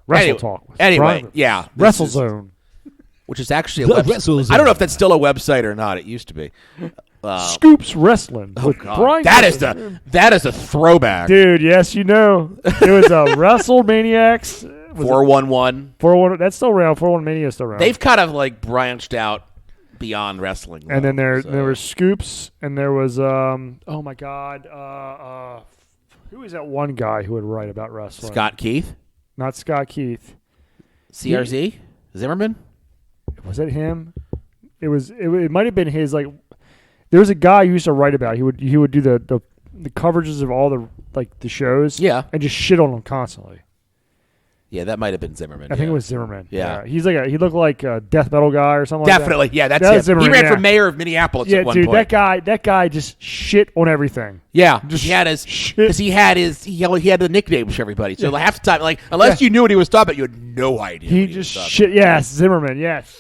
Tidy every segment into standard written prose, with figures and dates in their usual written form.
Wrestle Talk. Anyway, yeah. WrestleZone. Which is actually a website. I don't know if that's still a website or not. It used to be. Scoops Wrestling. Oh, God. That is a throwback. Dude, yes, you know. It was a WrestleManiacs. 411. 411. That's still around. 411 Mania is still around. They've kind of like branched out beyond wrestling. And then there was Scoops, and there was oh my God, who was that one guy who would write about wrestling? Scott Keith, not Scott Keith. CRZ Zimmerman. Was it him? It might have been his. Like, there was a guy who used to write about. He would do the coverages of all the shows. Yeah, and just shit on them constantly. Yeah, that might have been Zimmerman. I think it was Zimmerman. Yeah. He looked like a death metal guy or something. Definitely, like that. Yeah, that's him. He ran for mayor of Minneapolis at one dude, point. that guy just shit on everything. Yeah, just he had he had the nicknames for everybody. So half the time, like unless you knew what he was talking about, you had no idea. He just shit. Yes, Zimmerman. Yes.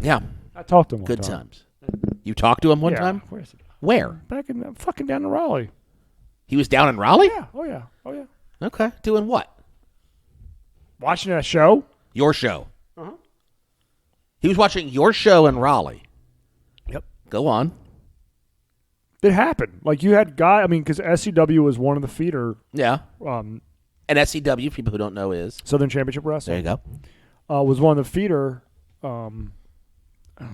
Yeah, I talked to him. Good times. You talked to him one time? Where? Back in fucking down in Raleigh. He was down in Raleigh? Yeah. Oh yeah. Okay. Doing what? Watching a show? Your show. Uh-huh. He was watching your show in Raleigh. Yep. Go on. It happened. Like, you had because SCW was one of the feeder. Yeah. And SCW, people who don't know, is? Southern Championship Wrestling. There you go. Was one of the feeder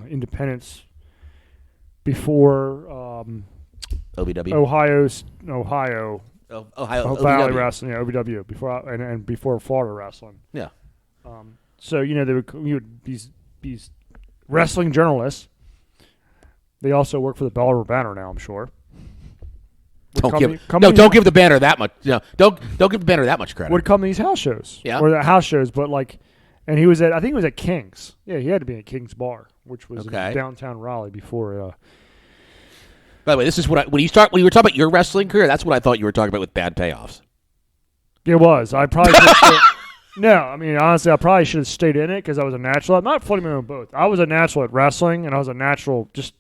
independents before OVW. Ohio Valley OVW. Wrestling, yeah, OVW before Florida Wrestling. Yeah. So these wrestling journalists. They also work for the Belleville Banner now, I'm sure. Don't give the banner that much. Don't give the banner that much credit. Would come to these house shows, yeah, or the house shows, but and he was I think he was at King's. Yeah, he had to be at King's Bar, which was in downtown Raleigh before. By the way, this is when you were talking about your wrestling career. That's what I thought you were talking about with bad payoffs. It was. I probably no. I mean, honestly, I probably should have stayed in it because I was a natural. I'm not floating me on both. I was a natural at wrestling, and I was a natural just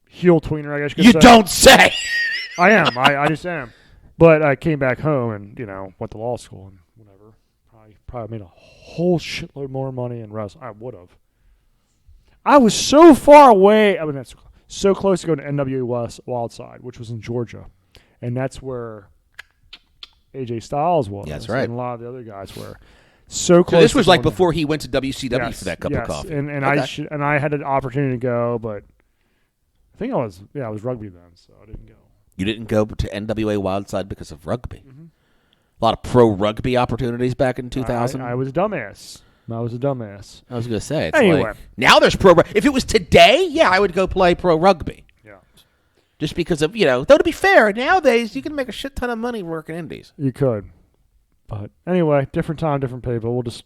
heel tweener, I guess you could say. Don't say. I am. I just am. But I came back home and went to law school and whatever. Probably made a whole shitload more money in wrestling. I would have. I was so far away. I mean, that's so close to going to NWA Wildside, which was in Georgia, and that's where AJ Styles was. That's right. And a lot of the other guys were so close. So this was like before he went to WCW for that cup of coffee. And I had an opportunity to go, but I think I was rugby then, so I didn't go. You didn't go to NWA Wildside because of rugby. Mm-hmm. A lot of pro rugby opportunities back in 2000. I was a dumbass. I was a dumbass. I was going to say. It's anyway. Now there's pro rugby. If it was today, yeah, I would go play pro rugby. Yeah. Just because of, though to be fair, nowadays you can make a shit ton of money working indies. You could. But anyway, different time, different people. We'll just,